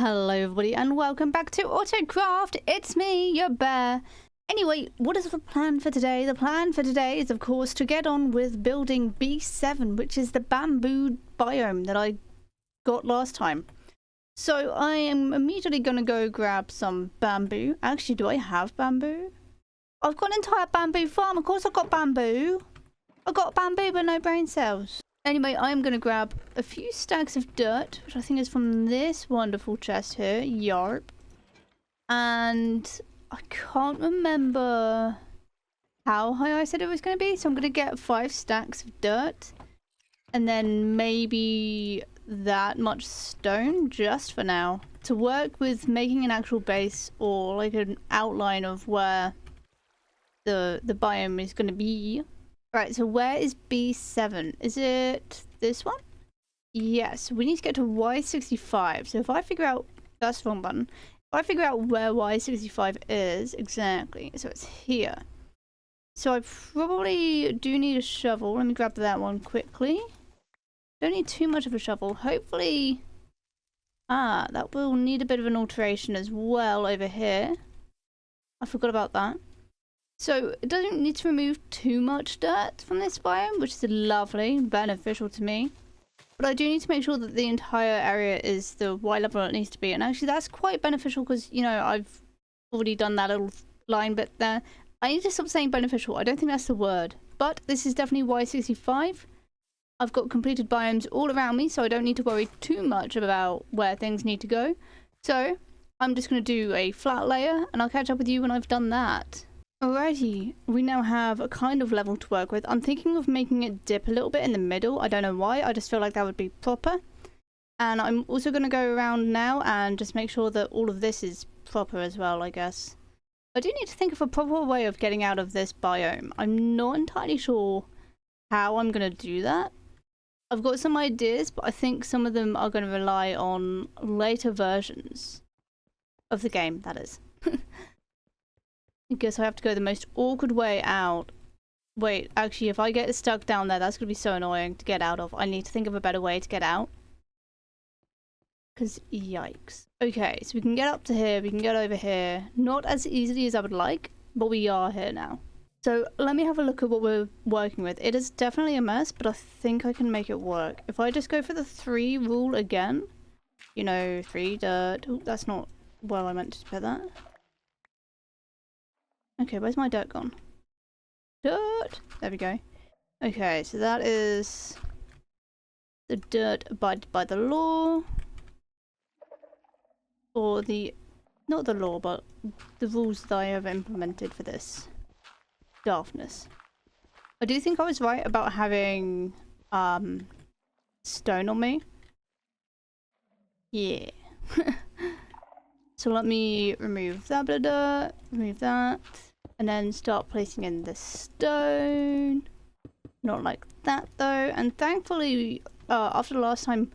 Hello everybody and welcome back to Autocraft. It's me, your bear. Anyway, what is the plan for today? The plan for today is of course to get on with building B7, which is the bamboo biome that I got last time. So I am immediately going to go grab some bamboo. Actually, do I have bamboo? I've got an entire bamboo farm. Of course I've got bamboo. I've got bamboo but no brain cells. Anyway, I'm going to grab a few stacks of dirt, which I think is from this wonderful chest here. Yarp. And I can't remember how high I said it was going to be. So I'm going to get 5 stacks of dirt. And then maybe that much stone just for now. To work with making an actual base or like an outline of where the biome is going to be. Right, so where is B7? Is it this one? Yes, we need to get to Y65. So if I figure out... That's the wrong button. If I figure out where Y65 is exactly, so it's here. So I probably do need a shovel. Let me grab that one quickly. Don't need too much of a shovel. Hopefully... Ah, that will need a bit of an alteration as well over here. I forgot about that. So it doesn't need to remove too much dirt from this biome, which is lovely, beneficial to me. But I do need to make sure that the entire area is the Y level it needs to be. And actually that's quite beneficial because, you know, I've already done that little line bit there. I need to stop saying beneficial. I don't think that's the word. But this is definitely Y65. I've got completed biomes all around me, so I don't need to worry too much about where things need to go. So I'm just going to do a flat layer and I'll catch up with you when I've done that. Alrighty, we now have a kind of level to work with. I'm thinking of making it dip a little bit in the middle. I don't know why, I just feel like that would be proper. And I'm also going to go around now and just make sure that all of this is proper as well, I guess. I do need to think of a proper way of getting out of this biome. I'm not entirely sure how I'm going to do that. I've got some ideas, but I think some of them are going to rely on later versions of the game, that is. I guess I have to go the most awkward way out. Wait, actually, if I get stuck down there, that's going to be so annoying to get out of. I need to think of a better way to get out. Because, yikes. Okay, so we can get up to here, we can get over here. Not as easily as I would like, but we are here now. So, let me have a look at what we're working with. It is definitely a mess, but I think I can make it work. If I just go for the 3 rule again, you know, 3 dirt. Oh, that's not where I meant to put that. Okay, where's my dirt gone? Dirt! There we go. Okay, so that is the dirt abided by the law. Or the... not the law, but the rules that I have implemented for this. Daftness. I do think I was right about having stone on me. Yeah. So let me remove that bit of dirt, remove that, and then start placing in the stone. Not like that though, and thankfully, after the last time,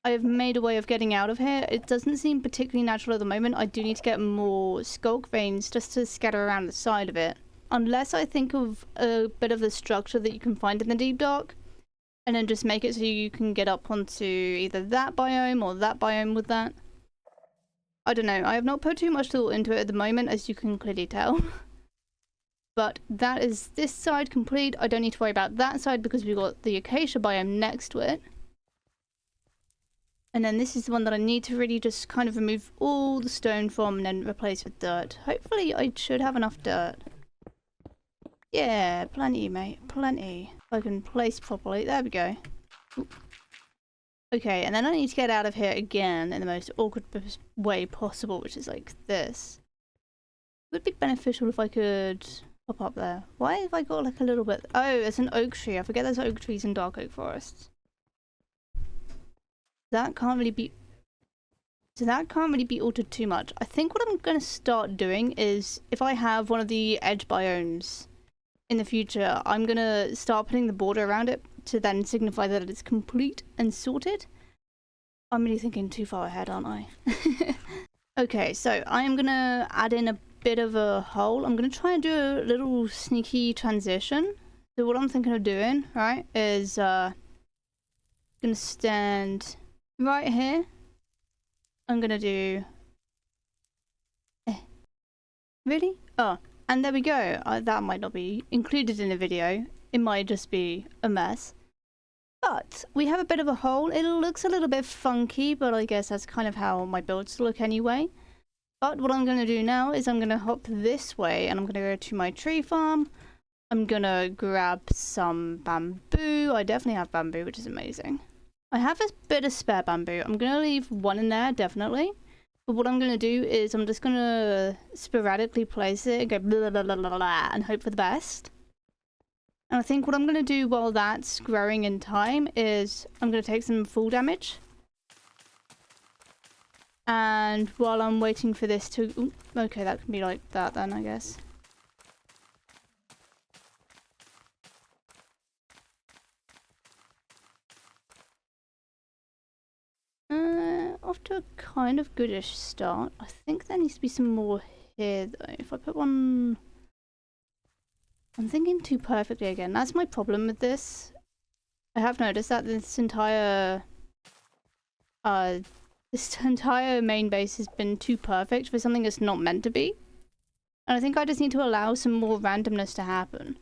I have made a way of getting out of here. It doesn't seem particularly natural at the moment. I do need to get more skulk veins just to scatter around the side of it. Unless I think of a bit of the structure that you can find in the deep dark, and then just make it so you can get up onto either that biome or that biome with that. I don't know, I have not put too much thought into it at the moment, as you can clearly tell. But that is this side complete. I don't need to worry about that side because we've got the acacia biome next to it. And then this is the one that I need to really just kind of remove all the stone from and then replace with dirt. Hopefully I should have enough dirt. Yeah, plenty mate, plenty. If I can place properly, there we go. Ooh. Okay, and then I need to get out of here again in the most awkward way possible, which is like this. It would be beneficial if I could pop up there. Why have I got like a little bit... Oh, it's an oak tree. I forget there's oak trees in dark oak forests. That can't really be... So that can't really be altered too much. I think what I'm going to start doing is, if I have one of the edge biomes in the future, I'm going to start putting the border around it to then signify that it's complete and sorted. I'm really thinking too far ahead, aren't I? Okay, so I am going to add in a bit of a hole. I'm going to try and do a little sneaky transition. So what I'm thinking of doing, right, is going to stand right here. I'm gonna do... Really? Oh, and there we go. That might not be included in the video. It might just be a mess. But we have a bit of a hole. It looks a little bit funky, but I guess that's kind of how my builds look anyway. But what I'm going to do now is I'm going to hop this way and I'm going to go to my tree farm. I'm going to grab some bamboo. I definitely have bamboo, which is amazing. I have a bit of spare bamboo. I'm going to leave one in there, definitely. But what I'm going to do is I'm just going to sporadically place it and go blah, blah, blah, blah, blah, and hope for the best. And I think what I'm going to do while that's growing in time is I'm going to take some fall damage. And while I'm waiting for this to... Ooh, okay, that can be like that then, I guess. Off to a kind of goodish start. I think there needs to be some more here though. If I put one... I'm thinking too perfectly again. That's my problem with this. I have noticed that this entire main base has been too perfect for something that's not meant to be. And I think I just need to allow some more randomness to happen.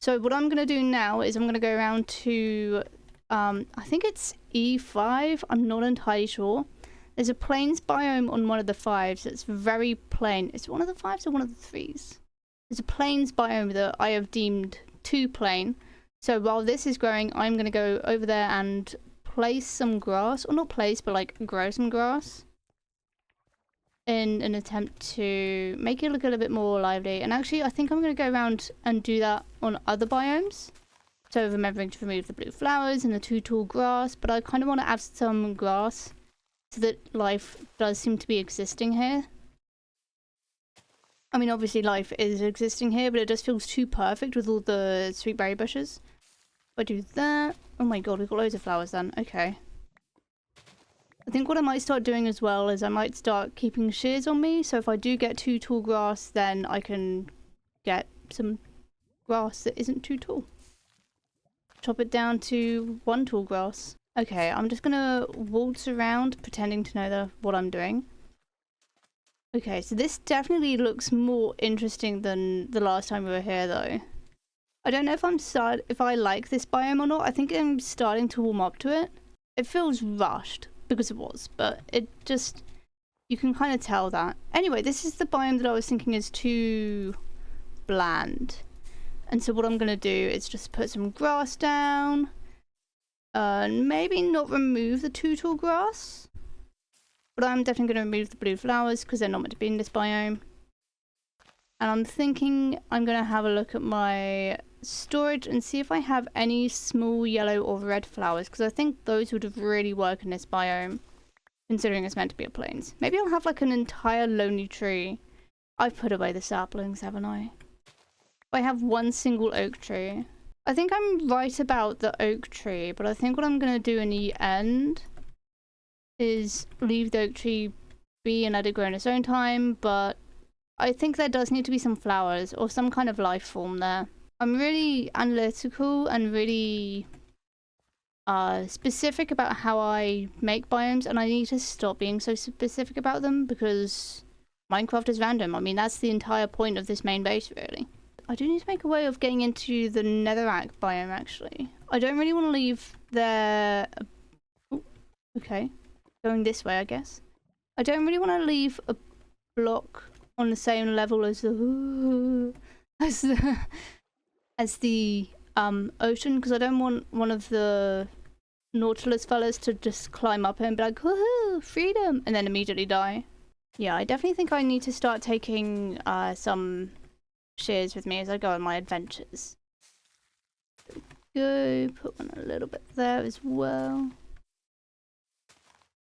So what I'm going to do now is I'm going to go around to, I think it's E5. I'm not entirely sure. There's a plains biome on one of the 5s that's very plain. Is it one of the 5s or one of the 3s? There's a plains biome that I have deemed too plain. So while this is growing, I'm going to go over there and place some grass. Or not place, but like grow some grass. In an attempt to make it look a little bit more lively. And actually, I think I'm going to go around and do that on other biomes. So remembering to remove the blue flowers and the too tall grass. But I kind of want to add some grass so that life does seem to be existing here. I mean, obviously life is existing here, but it just feels too perfect with all the sweet berry bushes. If I do that... Oh my god, we've got loads of flowers then. Okay. I think what I might start doing as well is I might start keeping shears on me. So if I do get too tall grass, then I can get some grass that isn't too tall. Chop it down to 1 tall grass. Okay, I'm just gonna waltz around pretending to know what I'm doing. Okay, so this definitely looks more interesting than the last time we were here though. I don't know if I like this biome or not. I think I'm starting to warm up to it. It feels rushed because it was, but it just, you can kind of tell that. Anyway, this is the biome that I was thinking is too bland. And so what I'm going to do is just put some grass down. And maybe not remove the too tall grass. But I'm definitely going to remove the blue flowers because they're not meant to be in this biome. And I'm thinking I'm going to have a look at my storage and see if I have any small yellow or red flowers. Because I think those would have really worked in this biome. Considering it's meant to be a plains. Maybe I'll have like an entire lonely tree. I've put away the saplings, haven't I? I have one single oak tree. I think I'm right about the oak tree, but I think what I'm going to do in the end is leave the oak tree be and let it grow in its own time, but I think there does need to be some flowers or some kind of life form there. I'm really analytical and really specific about how I make biomes, and I need to stop being so specific about them because Minecraft is random. I mean, that's the entire point of this main base, really. I do need to make a way of getting into the netherrack biome, actually. I don't really want to leave there... Ooh, okay. Going this way, I guess. I don't really want to leave a block on the same level as the... as the ocean, because I don't want one of the Nautilus fellas to just climb up and be like, woohoo, freedom, and then immediately die. Yeah, I definitely think I need to start taking some shears with me as I go on my adventures. Go, put one a little bit there as well.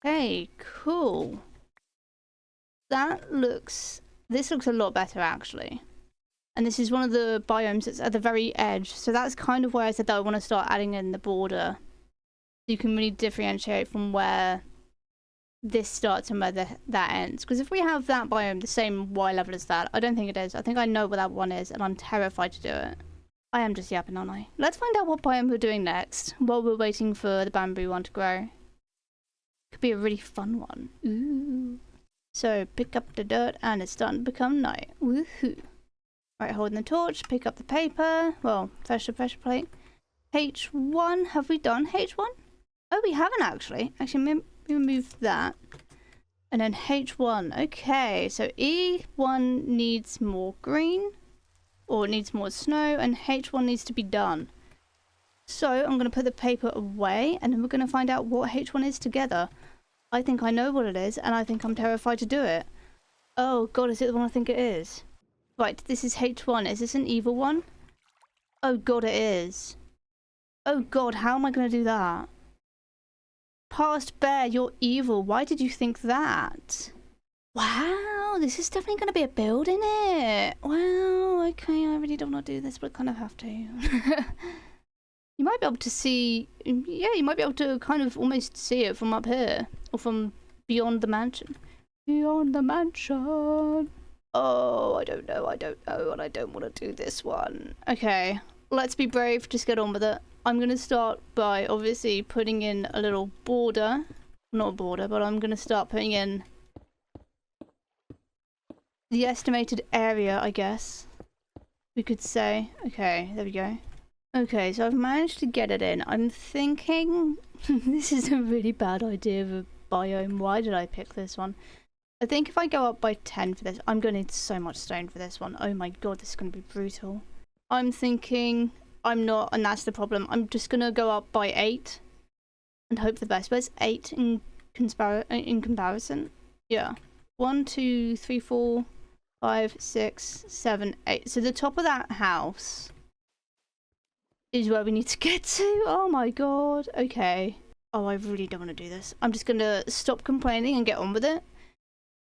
Okay, cool. This looks a lot better actually. And this is one of the biomes that's at the very edge. So that's kind of why I said that I want to start adding in the border. So you can really differentiate from where this starts and where that ends. Because if we have that biome the same Y level as that, I don't think it is. I think I know where that one is and I'm terrified to do it. I am just yapping, aren't I? Let's find out what biome we're doing next while we're waiting for the bamboo one to grow. Could be a really fun one. Ooh. So pick up the dirt and it's starting to become night. Woohoo. Right, holding the torch, pick up the paper. Well, fetch the pressure plate. H1, have we done H1? Oh, we haven't actually. Actually, maybe remove that. And then H1. Okay, so E1 needs more green. Or it needs more snow. And H1 needs to be done. So I'm going to put the paper away. And then we're going to find out what H1 is together. I think I know what it is. And I think I'm terrified to do it. Oh god, is it the one I think it is? Right, this is H1. Is this an evil one? Oh god, it is. Oh god, how am I going to do that? Past bear, you're evil. Why did you think that? Wow, this is definitely going to be a build, isn't it? Well, okay, I really don't want to do this, but I kind of have to. You might be able to see... Yeah, you might be able to kind of almost see it from up here. Or from beyond the mansion. Beyond the mansion. Oh, I don't know, and I don't want to do this one. Okay, let's be brave, just get on with it. I'm going to start by obviously putting in a little border. Not a border, but I'm going to start putting in the estimated area, I guess. We could say. Okay, there we go. Okay, so I've managed to get it in. I'm thinking this is a really bad idea of a biome. Why did I pick this one? I think if I go up by 10 for this, I'm going to need so much stone for this one. Oh my god, this is going to be brutal. I'm thinking I'm not, and that's the problem. I'm just going to go up by 8 and hope for the best. Where's 8 in comparison? Yeah. 1, 2, 3, 4, 5, 6, 7, 8. So the top of that house is where we need to get to. Oh my god. Okay. Oh, I really don't want to do this. I'm just going to stop complaining and get on with it.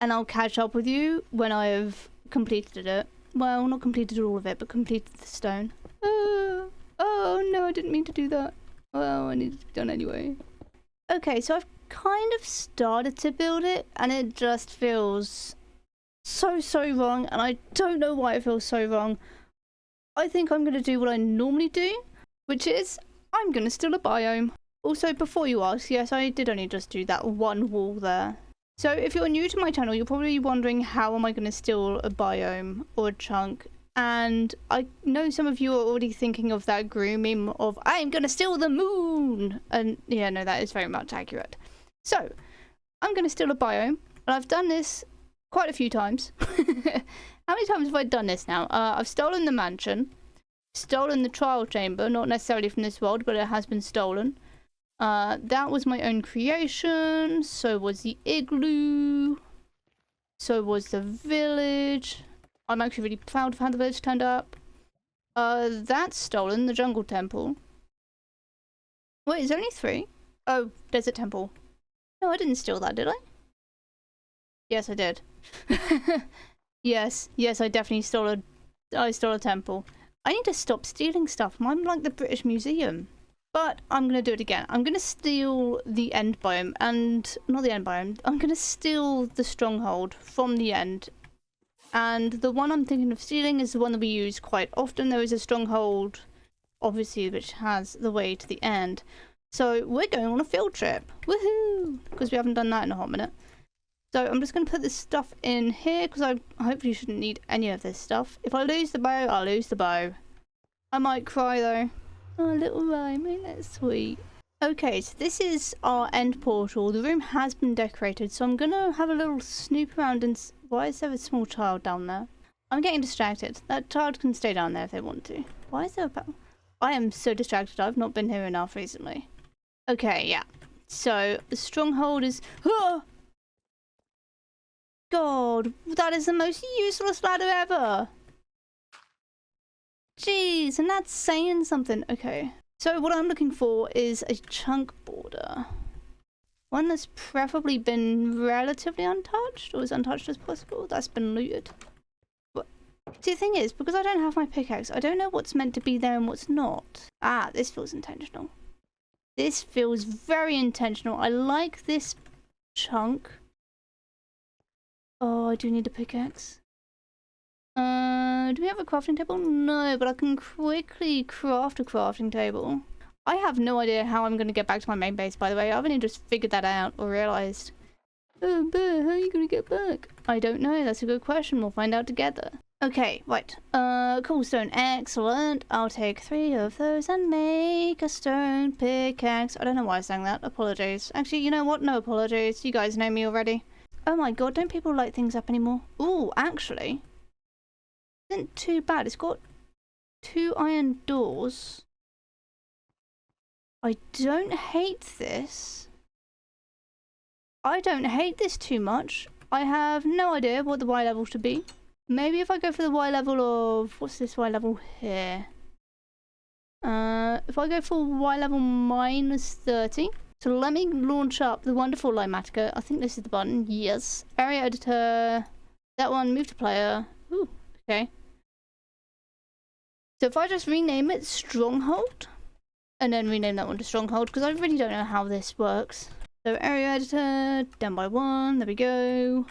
And I'll catch up with you when I have completed it. Well, not completed all of it, but completed the stone. Oh no, I didn't mean to do that. Well, I need it to be done anyway. Okay, so I've kind of started to build it, and it just feels so wrong, and I don't know why it feels so wrong. I think I'm going to do what I normally do, which is I'm going to steal a biome. Also, before you ask, yes, I did only just do that one wall there. So if you're new to my channel, you're probably wondering how am I going to steal a biome or a chunk. And I know some of you are already thinking of that Gru meme of I'm going to steal the moon. And yeah, no, that is very much accurate. So I'm going to steal a biome. And I've done this quite a few times. How many times have I done this now? I've stolen the mansion. Stolen the trial chamber. Not necessarily from this world, but it has been stolen. That was my own creation, so was the igloo, so was the village. I'm actually really proud of how the village turned up. That's stolen, the jungle temple. Wait, is there only 3? Oh, desert temple. No, I didn't steal that, did I? Yes, I did. Yes, I definitely stole a temple. I need to stop stealing stuff. I'm like the British Museum. But I'm going to do it again. I'm going to steal the end biome, and not the end biome. I'm going to steal the stronghold from the end. And the one I'm thinking of stealing is the one that we use quite often. There is a stronghold, obviously, which has the way to the end. So we're going on a field trip. Woohoo! Because we haven't done that in a hot minute. So I'm just going to put this stuff in here, because I hopefully shouldn't need any of this stuff. If I lose the bow, I'll lose the bow. I might cry, though. Oh, little rhyme, ain't that sweet? Okay, so this is our end portal. The room has been decorated, so I'm gonna have a little snoop around and... Why is there a small child down there? I'm getting distracted. That child can stay down there if they want to. Why is there a... I am so distracted. I've not been here enough recently. Okay, yeah. So, the stronghold is... Ah! God, that is the most useless ladder ever! Jeez, and that's saying something. Okay. So what I'm looking for is a chunk border. One that's preferably been relatively untouched, or as untouched as possible. That's been looted. But see, the thing is, because I don't have my pickaxe, I don't know what's meant to be there and what's not. Ah, this feels intentional. This feels very intentional. I like this chunk. Oh, I do need a pickaxe. Do we have a crafting table? No, but I can quickly craft a crafting table. I have no idea how I'm going to get back to my main base, by the way. I've only just figured that out or realised. Oh, Bear, how are you going to get back? I don't know. That's a good question. We'll find out together. Okay, right. Cobblestone. Excellent. I'll take 3 of those and make a stone pickaxe. I don't know why I sang that. Apologies. Actually, you know what? No apologies. You guys know me already. Oh my god, don't people light things up anymore? Ooh, actually. Isn't too bad. It's got 2 iron doors. I don't hate this. I don't hate this too much. I have no idea what the Y level should be. Maybe if I go for the Y level of... What's this Y level here? If I go for Y level -30. So let me launch up the wonderful Limatica. I think this is the button. Yes. Area editor. That one. Move to player. Ooh, okay. So if I just rename it Stronghold. And then rename that one to Stronghold. Because I really don't know how this works. So area editor. Down by 1. There we go.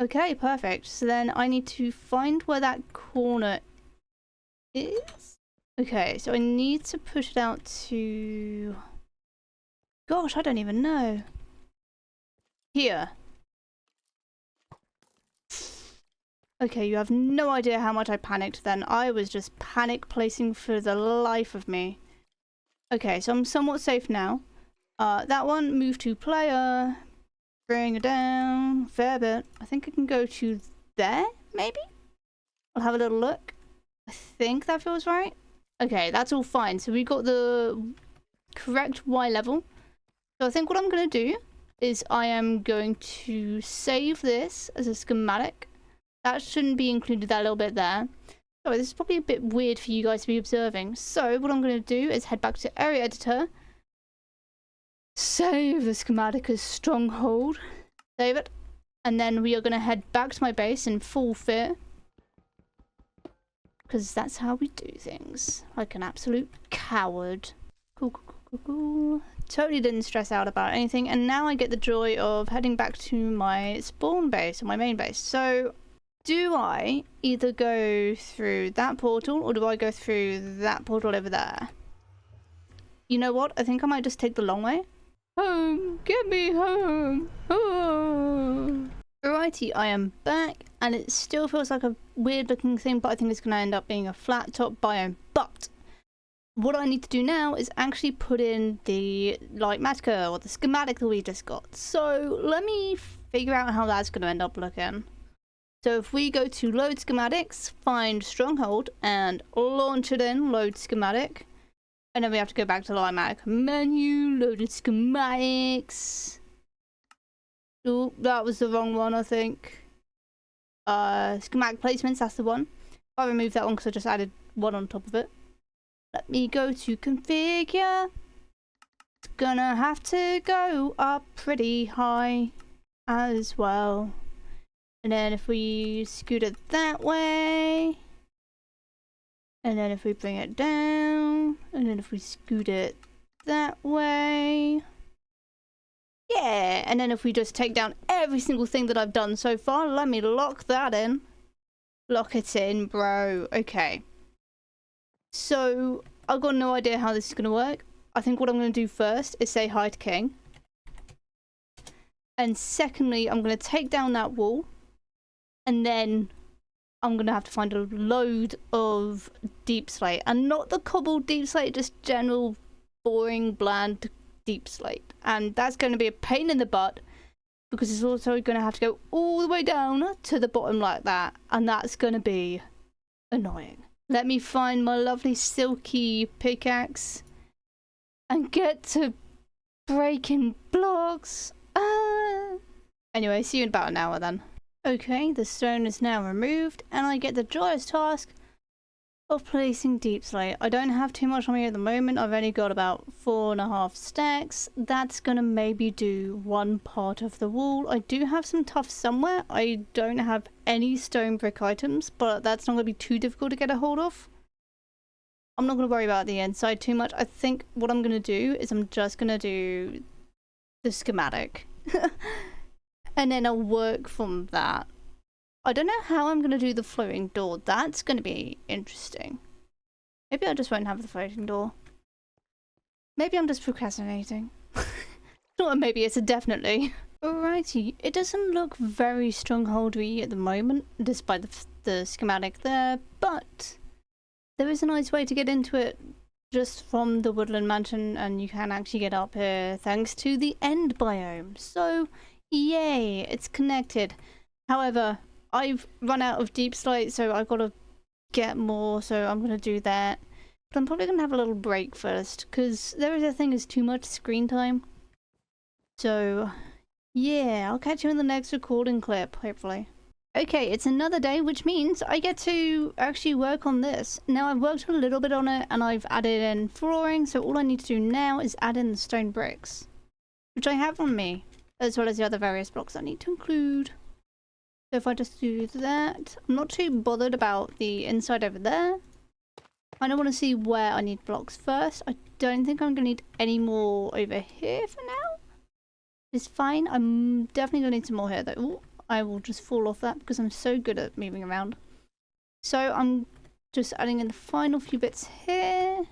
Okay, perfect. So then I need to find where that corner is. Okay, so I need to push it out to... Gosh, I don't even know. Here. Okay, you have no idea how much I panicked then. I was just panic placing for the life of me. Okay, so I'm somewhat safe now. That one, move to player. Bring it down. Fair bit. I think I can go to there, maybe? I'll have a little look. I think that feels right. Okay, that's all fine. So we got the correct Y level. So I think what I'm going to do is I am going to save this as a schematic. That shouldn't be included, that little bit there. Sorry, this is probably a bit weird for you guys to be observing. So what I'm going to do is head back to area editor. Save the schematic as Stronghold. Save it. And then we are going to head back to my base in full fear. Because that's how we do things. Like an absolute coward. Cool. Totally didn't stress out about anything. And now I get the joy of heading back to my spawn base, or my main base. So, do I either go through that portal, or do I go through that portal over there? You know what? I think I might just take the long way. Home! Get me home! Oh. Alrighty, I am back, and it still feels like a weird looking thing, but I think it's going to end up being a flat top biome. But what I need to do now is actually put in the Limatica, or the schematic that we just got. So let me figure out how that's going to end up looking. So if we go to load schematics, find Stronghold, and launch it in, load schematic. And then we have to go back to the Limatica menu, loaded schematics. Oh, that was the wrong one, I think. Schematic placements, that's the one. I'll remove that one because I just added one on top of it. Let me go to configure. It's gonna have to go up pretty high as well. And then if we scoot it that way. And then if we bring it down. And then if we scoot it that way. Yeah, and then if we just take down every single thing that I've done so far, let me lock that in. Lock it in, bro. Okay. So, I've got no idea how this is going to work. I think what I'm going to do first is say hi to King. And secondly, I'm going to take down that wall. And then I'm going to have to find a load of deep slate. And not the cobbled deep slate, just general boring, bland deep slate. And that's going to be a pain in the butt because it's also going to have to go all the way down to the bottom like that, and that's going to be annoying. Let me find my lovely silky pickaxe and get to breaking blocks. Anyway, see you in about an hour then. Okay, the stone is now removed and I get the joyous task of placing deep slate. I don't have too much on me at the moment. I've only got about 4.5 stacks. That's gonna maybe do one part of the wall. I do have some tuff somewhere. I don't have any stone brick items, but that's not gonna be too difficult to get a hold of. I'm not gonna worry about the inside too much. I think what I'm gonna do is I'm just gonna do the schematic. And then I'll work from that. I don't know how I'm going to do the flooring door. That's going to be interesting. Maybe I just won't have the floating door. Maybe I'm just procrastinating. Not a maybe, it's a definitely. Alrighty, it doesn't look very stronghold-y at the moment, despite the schematic there, but there is a nice way to get into it just from the woodland mansion, and you can actually get up here thanks to the end biome. So, yay, it's connected. However, I've run out of deep slate, so I've got to get more, so I'm going to do that. But I'm probably going to have a little break first, because there is a thing as too much screen time. So, yeah, I'll catch you in the next recording clip, hopefully. Okay, it's another day, which means I get to actually work on this. Now, I've worked a little bit on it, and I've added in flooring, so all I need to do now is add in the stone bricks, which I have on me, as well as the other various blocks I need to include. So if I just do that, I'm not too bothered about the inside over there. I don't want to see where I need blocks first. I don't think I'm going to need any more over here for now. It's fine. I'm definitely going to need some more here though. Ooh, I will just fall off that because I'm so good at moving around. So I'm just adding in the final few bits here.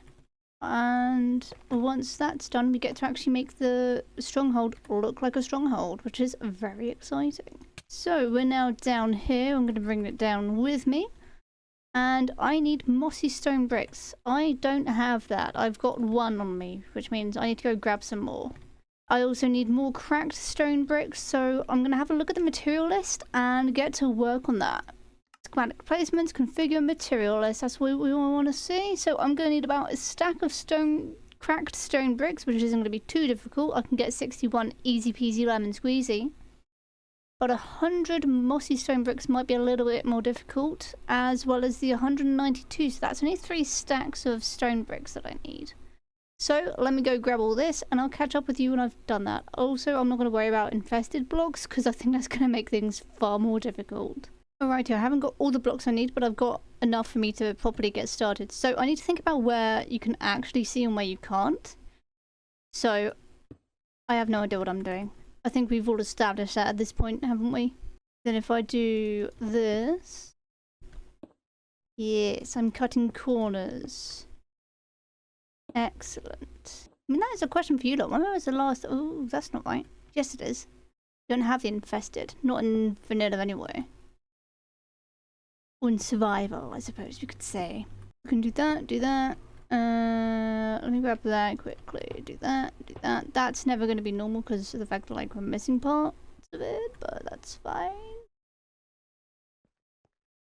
And once that's done, we get to actually make the stronghold look like a stronghold, which is very exciting. So we're now down here. I'm going to bring it down with me. And I need mossy stone bricks. I don't have that. I've got one on me, which means I need to go grab some more. I also need more cracked stone bricks, so I'm going to have a look at the material list and get to work on that. Schematic placements, configure material list, that's what we want to see. So I'm going to need about a stack of cracked stone bricks, which isn't going to be too difficult. I can get 61 easy peasy lemon squeezy. But 100 mossy stone bricks might be a little bit more difficult, as well as the 192, so that's only 3 stacks of stone bricks that I need. So let me go grab all this, and I'll catch up with you when I've done that. Also, I'm not going to worry about infested blocks, because I think that's going to make things far more difficult. Alrighty, I haven't got all the blocks I need, but I've got enough for me to properly get started. So I need to think about where you can actually see and where you can't. So I have no idea what I'm doing. I think we've all established that at this point, haven't we? Then if I do this... Yes, I'm cutting corners. Excellent. I mean, that is a question for you lot. When was the last... Oh, that's not right. Yes, it is. You don't have the infested. Not in vanilla anyway. Or in survival, I suppose you could say. We can do that, do that. Let me grab that quickly. Do that, do that. That's never going to be normal because of the fact that like we're missing parts of it, but that's fine.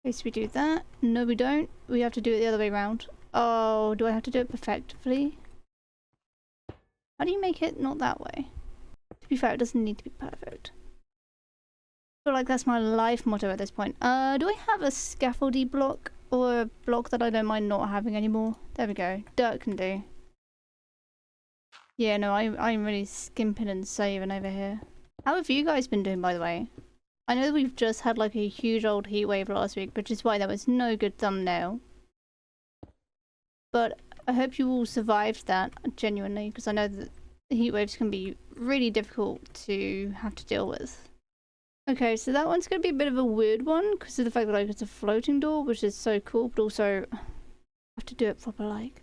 Okay, so we do that. No, we don't. We have to do it the other way around. Oh, do I have to do it perfectly? How do you make it not that way? To be fair, it doesn't need to be perfect. I feel like that's my life motto at this point. Do I have a scaffoldy block? Or a block that I don't mind not having anymore. There we go. Dirt can do. Yeah, no, I'm really skimping and saving over here. How have you guys been doing, by the way? I know that we've just had like a huge old heat wave last week, which is why there was no good thumbnail. But I hope you all survived that, genuinely, because I know that the heat waves can be really difficult to have to deal with. Okay, so that one's going to be a bit of a weird one because of the fact that like it's a floating door, which is so cool, but also I have to do it proper like.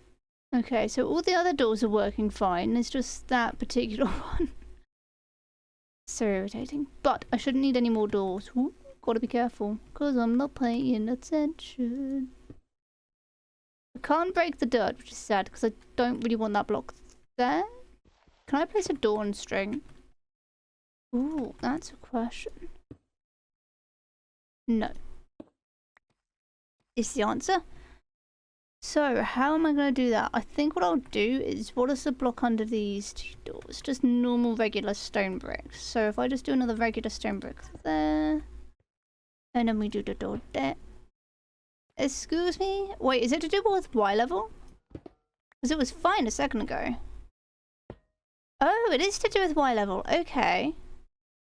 Okay, so all the other doors are working fine. It's just that particular one. So irritating. But I shouldn't need any more doors. Ooh, gotta be careful because I'm not paying attention. I can't break the dirt, which is sad because I don't really want that block there. Can I place a door on string? Ooh, that's a question. No. Is the answer. So, how am I going to do that? I think what I'll do is, what is the block under these 2 doors? Just normal regular stone bricks. So if I just do another regular stone brick there, and then we do the door there. Excuse me? Wait, is it to do with Y level? Because it was fine a second ago. Oh, it is to do with Y level. Okay.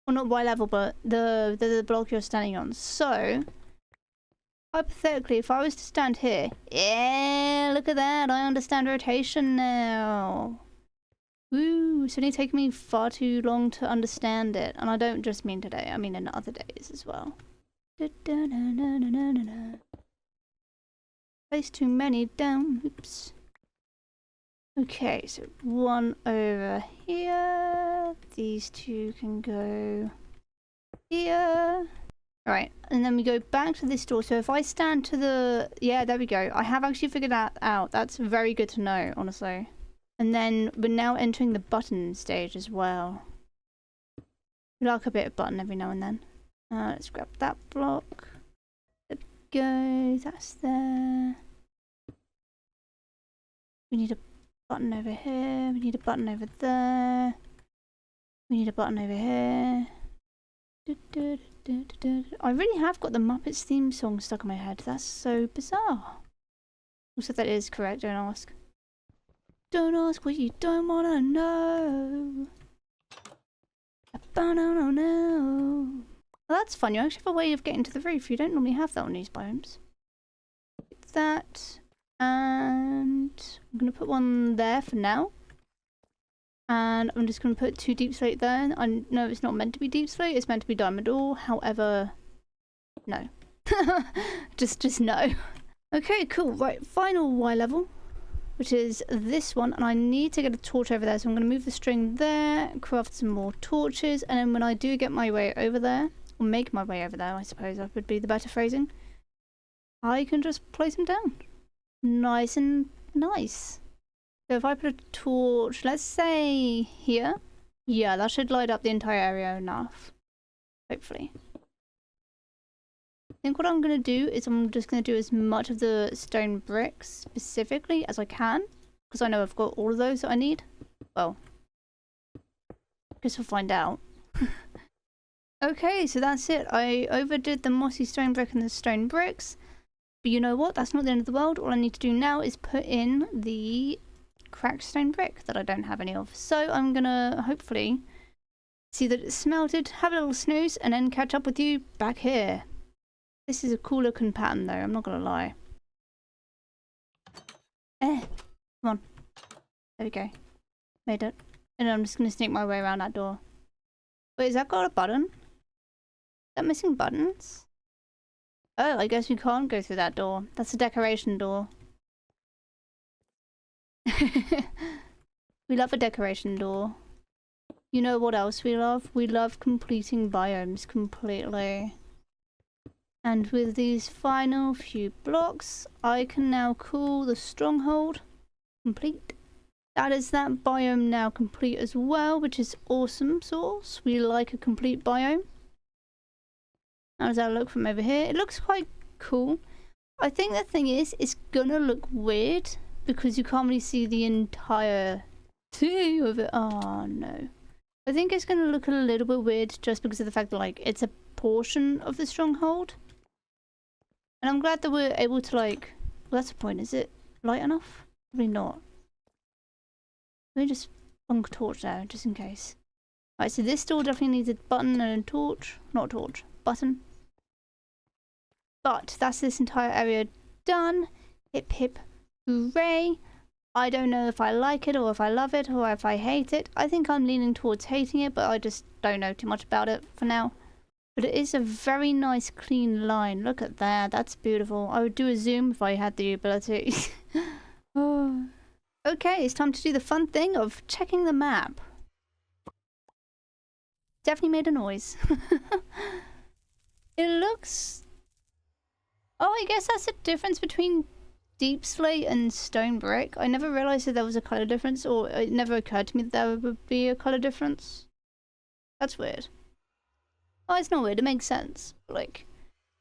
Well, not Y level, but the block you're standing on. So, hypothetically, if I was to stand here... Yeah, look at that. I understand rotation now. Woo, it's only taken me far too long to understand it. And I don't just mean today. I mean in other days as well. Place too many down. Oops. Okay, so one over here. These two can go here. Alright, and then we go back to this door. So if I stand to the... Yeah, there we go. I have actually figured that out. That's very good to know, honestly. And then we're now entering the button stage as well. We like a bit of button every now and then. Let's grab that block. There we go. That's there. We need a button over here. We need a button over there. We need a button over here. I really have got the Muppets theme song stuck in my head. That's so bizarre. Also, that is correct. Don't ask. Don't ask what you don't want to know. No. Well, that's fun. You actually have a way of getting to the roof. You don't normally have that on these biomes. Get that. And I'm going to put one there for now. And I'm just going to put 2 deep slate there. I know it's not meant to be deep slate. It's meant to be diamond ore. However, no. just no. Okay, cool. Right, final Y level, which is this one. And I need to get a torch over there. So I'm going to move the string there, craft some more torches. And then when I do get my way over there, or make my way over there, I suppose that would be the better phrasing, I can just place them down. Nice and nice. So if I put a torch, let's say here, yeah, that should light up the entire area enough. Hopefully. I think what I'm going to do is I'm just going to do as much of the stone bricks specifically as I can, because I know I've got all of those that I need. Well, I guess we'll find out. Okay, so that's it. I overdid the mossy stone brick and the stone bricks. But you know what? That's not the end of the world. All I need to do now is put in the cracked stone brick that I don't have any of. So I'm gonna hopefully see that it's smelted, have a little snooze, and then catch up with you back here. This is a cool looking pattern though, I'm not gonna lie. Come on. There we go. Made it. And I'm just gonna sneak my way around that door. Wait, has that got a button? Is that missing buttons? Oh, I guess we can't go through that door. That's a decoration door. We love a decoration door. You know what else we love? We love completing biomes completely. And with these final few blocks, I can now call the Stronghold complete. That is that biome now complete as well, which is awesome sauce. We like a complete biome. How does that look from over here? It looks quite cool. I think the thing is, it's gonna look weird because you can't really see the entire thing of it. Oh no. I think it's gonna look a little bit weird just because of the fact that like it's a portion of the Stronghold. And I'm glad that we're able to like, well, that's the point. Is it light enough? Probably not. Let me just plonk a torch there just in case. Right, so this door definitely needs a button and a torch. Not a torch, button. But that's this entire area done. Hip hip hooray. I don't know if I like it or if I love it or if I hate it. I think I'm leaning towards hating it, but I just don't know too much about it for now. But it is a very nice clean line. Look at that. That's beautiful. I would do a zoom if I had the ability. Oh. Okay, it's time to do the fun thing of checking the map. Definitely made a noise. It looks... Oh, I guess that's the difference between deep slate and stone brick. I never realised that there was a colour difference, or it never occurred to me that there would be a colour difference. That's weird. Oh, it's not weird, it makes sense. Like,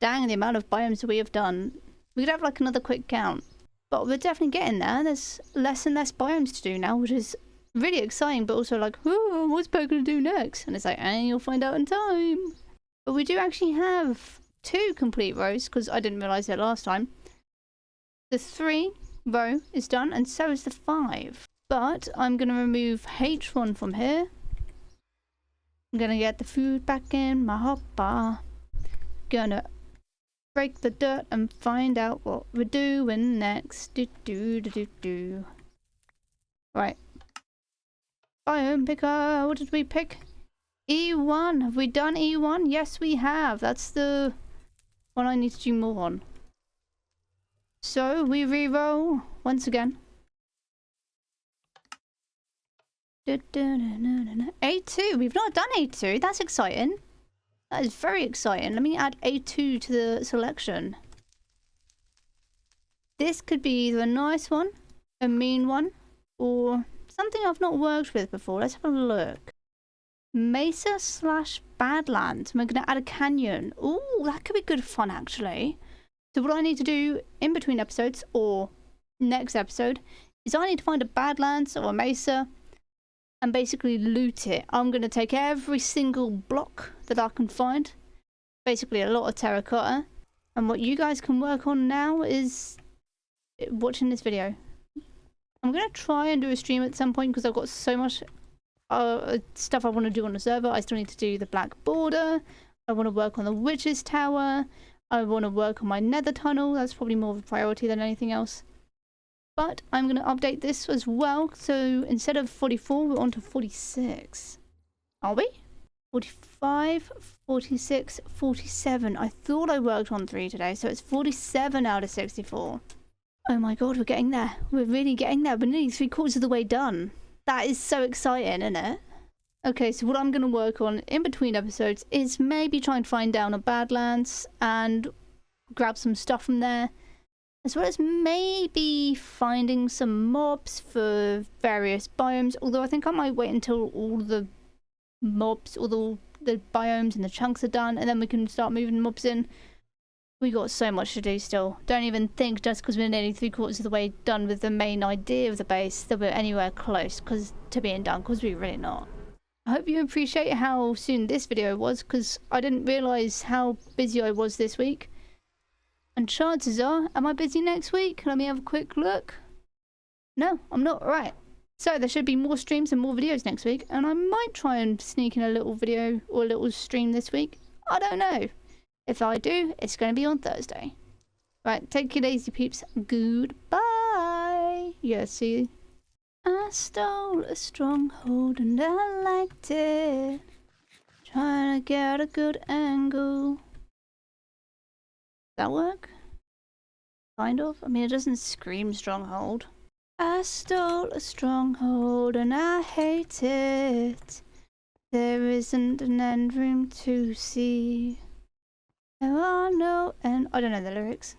dang, the amount of biomes that we have done. We could have like another quick count. But we're definitely getting there. There's less and less biomes to do now, which is really exciting, but also like, oh, what's Bo gonna do next? And it's like, you'll find out in time. But we do actually have 2 complete rows, because I didn't realise it last time. The 3 row is done, and so is the 5. But I'm gonna remove H1 from here. I'm gonna get the food back in my hopper. Gonna break the dirt and find out what we're doing next. Right. Biome picker. What did we pick? E1. Have we done E1? Yes, we have. That's the one I need to do more on. So we re-roll once again. A2. We've not done A2. That's exciting. That is very exciting. Let me add A2 to the selection. This could be either a nice one, a mean one, or something I've not worked with before. Let's have a look. Mesa / Badlands. We're going to add a canyon. Ooh, that could be good fun, actually. So what I need to do in between episodes, or next episode, is I need to find a Badlands or a Mesa and basically loot it. I'm going to take every single block that I can find. Basically a lot of terracotta. And what you guys can work on now is watching this video. I'm going to try and do a stream at some point because I've got so much stuff I want to do on the server. I still need to do the black border. I want to work on the witch's tower. I want to work on my nether tunnel. That's probably more of a priority than anything else. But I'm going to update this as well. So instead of 44, we're on to 46. Are we? 45, 46, 47. I thought I worked on 3 today. So it's 47 out of 64. Oh my god, we're getting there. We're really getting there. We're nearly 3/4 of the way done. That is so exciting, isn't it? Okay, so what I'm going to work on in between episodes is maybe try and find down a Badlands and grab some stuff from there. As well as maybe finding some mobs for various biomes. Although I think I might wait until all the mobs, all the biomes and the chunks are done. And then we can start moving mobs in. We got so much to do still. Don't even think just because we're nearly 3/4 of the way done with the main idea of the base that we're anywhere close to being done, because we're really not. I hope you appreciate how soon this video was, because I didn't realise how busy I was this week. And chances are, am I busy next week? Let me have a quick look. No, I'm not. Right. So there should be more streams and more videos next week, and I might try and sneak in a little video or a little stream this week. I don't know. If I do, it's going to be on Thursday. Right, take it easy, peeps. Goodbye. Yeah, see? I stole a stronghold and I liked it. Trying to get a good angle. Does that work? Kind of. I mean, it doesn't scream stronghold. I stole a stronghold and I hate it. There isn't an end room to see. There are no end. I don't know the lyrics.